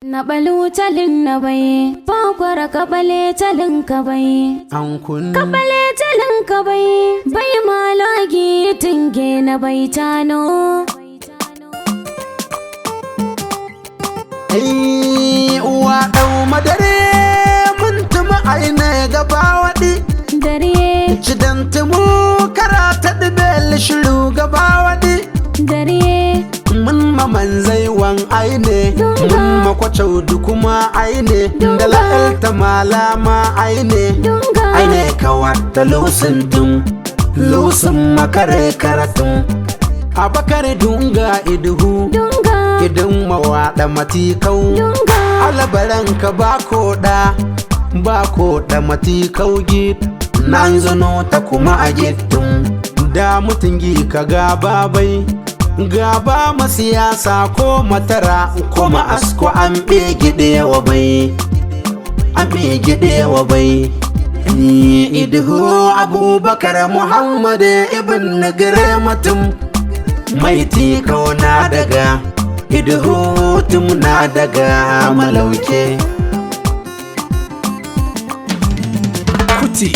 Na Balu Chalinnabai, Bakwara kabale Chalinnabai. Ankun Kabale Chalinnabai, bai malagi tinge na bai tano. Ai uwa dau madare mun tuma aine gaba wadi. Dare Cidan tumu karata dibel shiru gaba wadi. dare Mun mamanzai wan aine, mun makwacau kuma aine, da la'alta malama aine, aine kawarta lusun makare karatun. Abubakar Dunga iduhu, idun mawaɗa matikau, alabaran ka ba koɗa matikau gid, nan zano ta kuma a gittun, da mutungi ka gaba bai. Gaba masiyasa ko matara ko ma'asko an begide wa bai, an begide wa bai. Ni iduhu Abubakar Muhammad ibn Nagare mutum mai Tikau na daga iduhu tum na daga malauke kuti.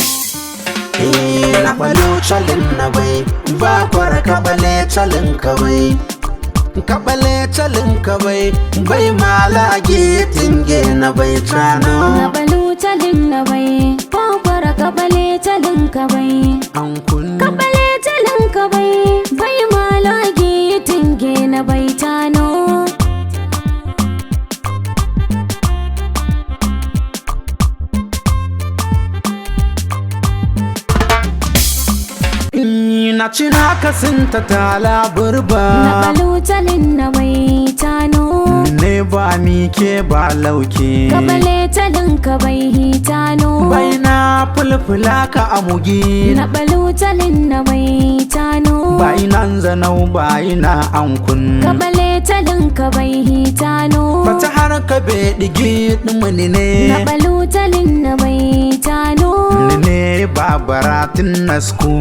Na Balu Chalinnabai, Bakwara kabale Chalinnabai, kabale Chalinnabai, bai malagi tinge na bai trano. Na Balu Chalinnabai, Bakwara kabale Chalinnabai. Ankun Kabale Chalinnabai, bai malagi tinge na bai tano. na cina kasinta tala burba. Na Balu Chalinnabai tano. Ne ba mi ke ba lauke. Kabale Chalinnabai hitano. Bai na fulfula ka amugi. Na Balu Chalinnabai tano. Bai nan zanau bai na ankun. Kabale Chalinnabai hitano. Bata har ka be digi dumuni ne. Na Balu Chalinnabai tano. Ne ba baratin nasku.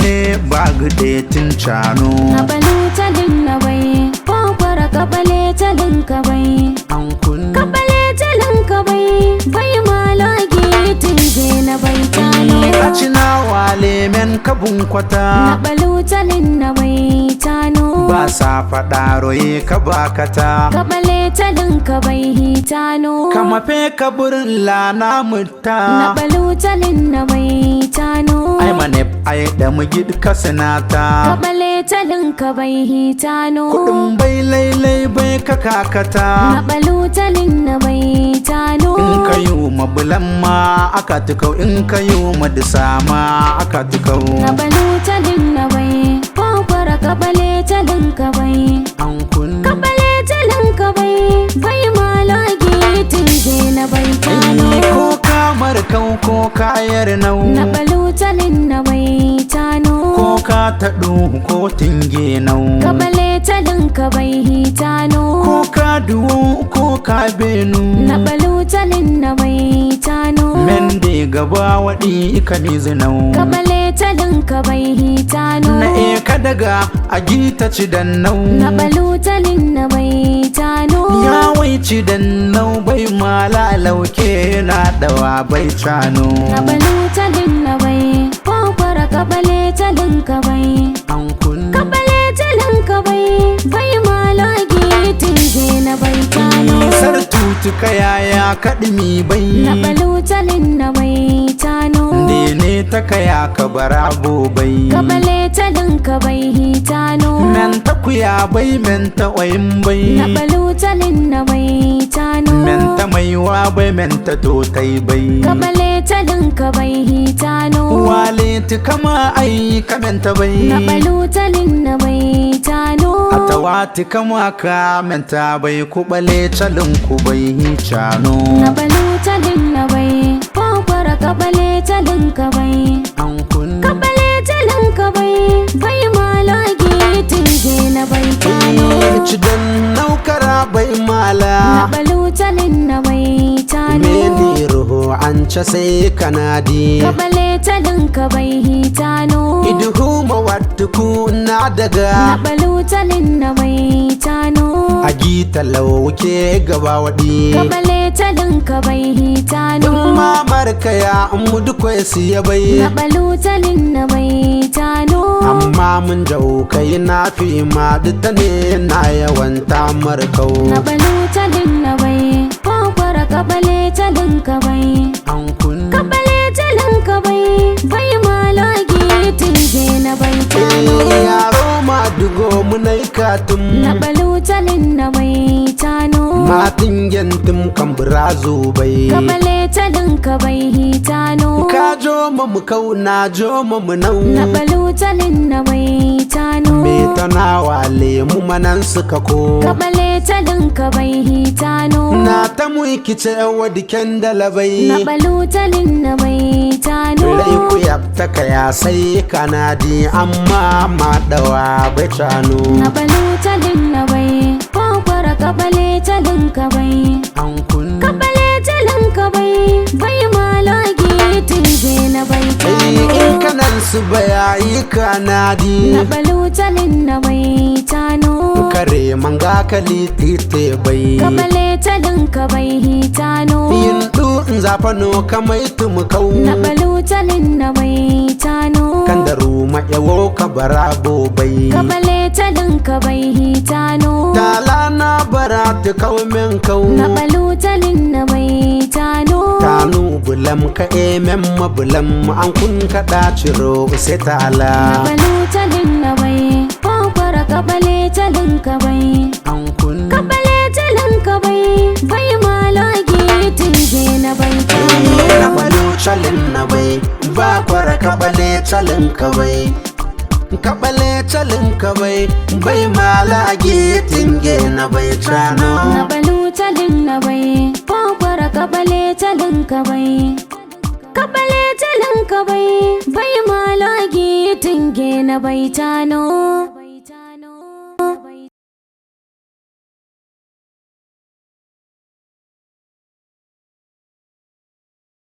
Ne ba gudetin chano. Na Balu Chalinnabai, Bakwara kabale Chalinnabai. Ankun Kabale Chalinnabai, bai malagi tinge na bai tano. Kacina wale men kabun kwata. Na Balu Chalinnabai tano. Ba sa faɗa roye ka bakata. Kabale Chalinnabai hitano. Kama fe kaburin lana mutta. Na Balu Chalinnabai tano. Ai manep ai da mugid kasanata. Kabale Chalinnabai hitano. Kudin bai lailai bai kakakata. Na Balu Chalinnabai tano. In kayu mabulan ma aka tukau, in kayu madisa ma aka tukau. Na Balu Chalinnabai, Bakwara kabale Chalinnabai. Ankun Kabale Chalinnabai, bai malagi tinge na bai tano. ko kamar kau ko kayar nau. Na Balu Chalinnabai tano. Ko ka taɗu ko tinge nau. Kabale Chalinnabai hitano. Ko ka duwo ko ka benu. Na Balu Chalinnabai tano. Mende gaba waɗi ikani zinau. Kabale Chalinnabai hitano. Na ka daga a gita ci dan nau. Na Balu Chalinnabai tano. Ya wai ci dan nau bai mala lauke na dawa bai cano. Na Balu Chalinnabai, Bakwara kabale Chalinnabai. Ankun Kabale Chalinnabai, bai malagi tinge na bai tano. sartutuka yaya kaɗimi bai. Na Balu Chalinnabai tano. Dene ta kaya ka barabo bai. Kabale Chalinnabai hitano. Men ta kuya bai men ta wayin bai. Na Balu Chalinnabai tano. Men ta maiwa bai men ta totai bai. Kabale Chalinnabai hitano. Wale ti kama ai kamenta bai. Na Balu Chalinnabai tano. Atawati kama ka menta bai kubale calin ku bai cano. Na Balu Chalinnabai, Bakwara kabale Chalinnabai. Ankun Kabale Chalinnabai, bai malagi tinge na bai tano. cidan naukara bai Na mala. Balu Chalinnabai tano. Meni ruhu an ca sai kanadi. Kabale Chalinnabai hitano. Iduhu mawattuku na Na daga. Balu Chalinnabai tano. Agi talauke gaba waɗi kabale talin ka bai hitano mamar kaya mu dukwai siya bai na balu talin na bai tano amma mun kai na fi ma ta ne na yawan tamar kau na balu talin na bai kwakwara kabale talin ka bai an kun kabale talin ka bai bai malagi tinge na bai tano yaro ma dugo munai katum na balu talin na bai tano matin yantum kan burazo bai kabale talin ka bai hitano ka jo mu kau na jo mu nau na balu talin na bai tano me tana wale mu manan suka ko kabale talin ka bai hitano na ta mu kice wadi kendala bai na balu talin na bai tano rai ku yapta kaya sai kanadi amma ma dawa bai tano na balu talin na bai kwakwara kabale talin ka bai an kun kabale talin ka bai bai malagi tinge na bai tano kanan su bayayi kanadi na balu talin na bai tano kare manga kali tite bai kabale talin ka bai hitano yin du zafano kamai tumkau na balu talin na bai tano kan da ruma yawo ka barabo bai kabale talin ka bai hitano tala na bara ta kaumen kau na balu talin na bai tano tanu bulam ka emen mabulam an kun kada ciro sai tala na balu talin na bai kwakwara kabale talin ka bai an kun kabale talin ka bai bai malagi tinge na bai tano na Balu Chalinnabai ba kwara kabale calin kabai kabale calin kabai bai malagi tinge na bai cano na balu talin na bai kwakwara kabale talin ka bai kabale talin ka bai bai malagi tinge na bai tano